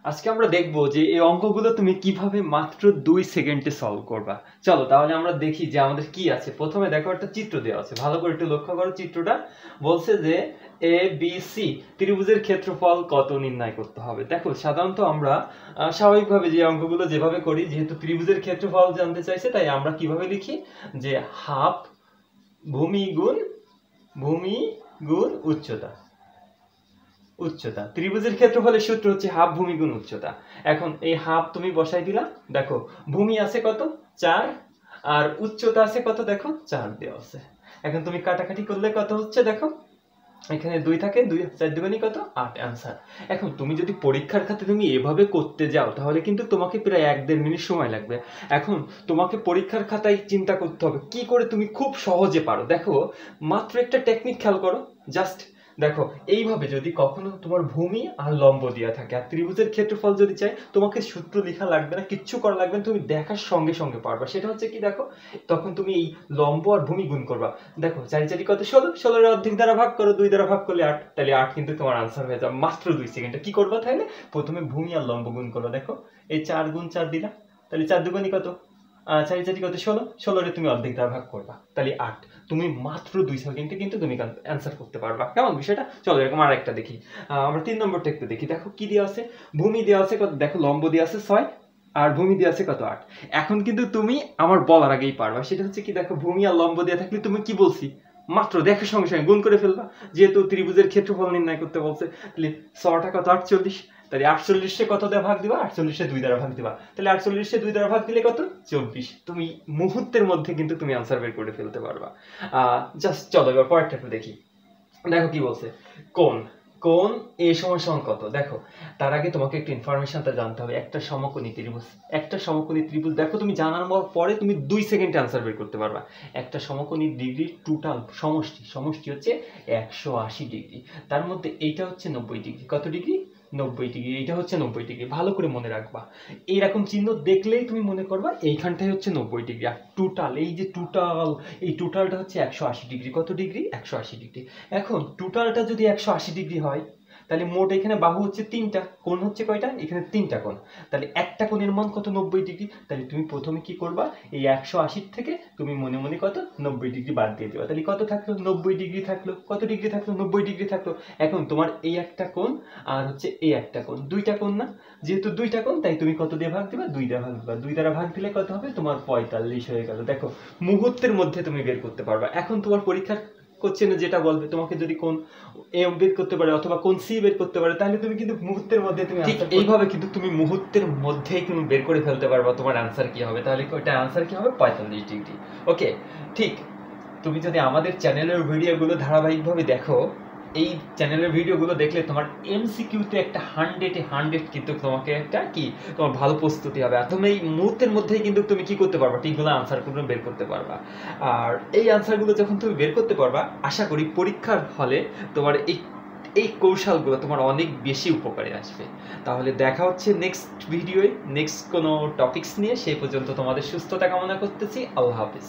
আজকে আমরা দেখব যে এই অঙ্কগুলো তুমি কিভাবে মাত্র 2 সেকেন্ডে সলভ করবা। চলো তাহলে আমরা দেখি যে আমাদের কি আছে। প্রথমে দেখো একটা চিত্র দেওয়া আছে, ভালো করে একটু লক্ষ্য করো চিত্রটা। বলছে যে এ বি সি ত্রিভুজের ক্ষেত্রফল কত নির্ণয় করতে হবে। দেখো সাধারণত আমরা স্বাভাবিকভাবে যে অঙ্কগুলো যেভাবে করি, যেহেতু ত্রিভুজের ক্ষেত্রফল জানতে চাইছে তাই আমরা কিভাবে লিখি যে হাফ ভূমি গুণ উচ্চতা। ত্রিভুজের ক্ষেত্রফলের সূত্র হচ্ছে হাফ ভূমি গুণ উচ্চতা। এখন এই হাফ তুমি বসাই দিলা, দেখো ভূমি আছে কত 4 আর উচ্চতা আছে কত, দেখো 4 দেওয়া আছে। এখন তুমি কাটাকাটি করলে কত হচ্ছে, দেখো এখানে 2 থাকে, 2 4 দুগুণী কত 8 आंसर। এখন তুমি যদি পরীক্ষার খাতে তুমি এভাবে করতে যাও তাহলে কিন্তু তোমাকে প্রায় 1-1.5 মিনিট সময় লাগবে। এখন তোমাকে পরীক্ষার খাতায় চিন্তা করতে হবে কি করে তুমি খুব সহজে পারো। দেখো মাত্র একটা টেকনিক খেয়াল করো, জাস্ট দেখো এইভাবে যদি কখনো তোমার ভূমি আর লম্ব দেওয়া থাকে আর ত্রিভুজের ক্ষেত্রফল যদি চাই, তোমাকে সূত্র লেখা লাগবে না, কিচ্ছু করা লাগবে না, তুমি দেখার সঙ্গে সঙ্গে পারবা। সেটা হচ্ছে কি, দেখো তখন তুমি এই লম্ব আর ভূমি গুণ করবা। দেখো 4 4 কত 16, 16 এর অর্ধেক দ্বারা ভাগ করো, 2 দ্বারা ভাগ করলে 8, তাহলে 8 কিন্তু তোমার আনসার হয়ে যাবে মাত্র 2 সেকেন্ডে। কি করবা তাহলে, প্রথমে ভূমি আর লম্ব গুণ করো। দেখো এই 4 গুণ 4 দিলা, তাহলে 4 দুগুণী কত 4 4 কত 16, 16 রে তুমি অর্ধেক দ্বারা ভাগ করবা, তাহলে 8। তুমি মাত্র 2 সেকেন্ডে কিন্তু তুমি অ্যানসার করতে পারবা। কেমন বিষয়টা? চলো এরকম আরেকটা দেখি। আমরা 3 নম্বরটা একটু দেখি। দেখো কি দেওয়া আছে, ভূমি দেওয়া আছে কত, দেখো লম্ব দেওয়া আছে 6 আর ভূমি দেওয়া আছে কত 8। এখন কিন্তু তুমি আমার বলার আগেই পারবা। সেটা হচ্ছে কি, দেখো ভূমি আর লম্ব দেওয়া থাকলে তুমি কি বলছি, মাত্র দেখার সঙ্গে সঙ্গে গুণ করে ফেলবা। যেহেতু ত্রিভুজের ক্ষেত্রফল নির্ণয় করতে বলছে, তাহলে 6টা কত 48, তাহলে 48 কত দিয়ে ভাগ দিবা, 48 2 দ্বারা ভাগ দিবা, তাহলে 48 2 দ্বারা ভাগ দিলে কত 24। তুমি মুহূর্তের মধ্যে কিন্তু তুমি আনসার বের করে ফেলতে পারবা। জাস্ট চলো এবার পরেরটা একটু দেখি। দেখো কি বলছে, কোণ কোণ এ সমান সমান কত। দেখো তার আগে তোমাকে একটু ইনফরমেশনটা জানতে হবে। একটা সমকোণী ত্রিভুজ দেখো তুমি জানার পরে তুমি 2 সেকেন্ডে আনসার বের করতে পারবা। একটা সমকোণী ডিগ্রির টোটাল সমষ্টি হচ্ছে 180 ডিগ্রি। তার মধ্যে এইটা হচ্ছে 90 ডিগ্রি। কত ডিগ্রি? 90 ডিগ্রি। এইটা হচ্ছে 90 ডিগ্রি, ভালো করে মনে রাখবা। এইরকম চিহ্ন দেখলেই তুমি মনে করবা এইখানটাই হচ্ছে 90 ডিগ্রি। আর টোটাল, এই যে এই টোটালটা হচ্ছে 180 ডিগ্রি। কত ডিগ্রি? 180 ডিগ্রি। এখন টোটালটা যদি 180 ডিগ্রি হয়, তাহলে মোট এখানে বাহু হচ্ছে 3টা, কোণ হচ্ছে কয়টা, এখানে 3টা কোণ। তাহলে একটা কোণের মান কত 90 ডিগ্রি। তাহলে তুমি প্রথমে কি করবা, এই 180 থেকে তুমি মনে মনে কত 90 ডিগ্রি বাদ দিয়ে দেবা। তাহলে কত থাকলো, 90 ডিগ্রি থাকলো। কত ডিগ্রি থাকলো? 90 ডিগ্রি থাকলো। এখন তোমার এই একটা কোণ আর হচ্ছে এই একটা কোণ, 2টা কোণ না, যেহেতু 2টা কোণ তাই তুমি কত দিয়ে ভাগ দিবা, 2 দ্বারা ভাগ দিবা। 2 দ্বারা ভাগ দিলে কত হবে, তোমার 45 হয়ে গেল। দেখো মুহূর্তের মধ্যে তুমি বের করতে পারবা। এখন তোমার পরীক্ষার কোশ্চেনে যেটা বলবে, তোমাকে যদি কোন এ বের করতে পারে অথবা কোন সি বের করতে পারে, তাহলে তুমি কিন্তু মুহূর্তের মধ্যে তুমি ঠিক এইভাবে কিন্তু তুমি মুহূর্তের মধ্যেই তুমি বের করে ফেলতে পারবা তোমার অ্যানসার কি হবে। তাহলে ওটা অ্যানসার কি হবে, 45 ডিগ্রি। ওকে, ঠিক। তুমি যদি আমাদের চ্যানেলের ভিডিওগুলো ধারাবাহিকভাবে দেখো, এই চ্যানেলের ভিডিওগুলো দেখলে তোমার এমসিকিউতে একটা 100 কিন্তু তোমাকে একটা কি তোমার ভালো প্রস্তুতি হবে। আর তুমি এই মুহূর্তের মধ্যেই কিন্তু তুমি কি করতে পারবা, ঠিকগুলো আনসারগুলো বের করতে পারবা। আর এই আনসারগুলো যখন তুমি বের করতে পারবা, আশা করি পরীক্ষার হলে তোমার এই কৌশলগুলো তোমার অনেক বেশি উপকারে আসবে। তাহলে দেখা হচ্ছে নেক্সট ভিডিওয়ে, নেক্সট কোনো টপিকস নিয়ে। সেই পর্যন্ত তোমাদের সুস্থতা কামনা করতেছি। আল্লাহ হাফেজ।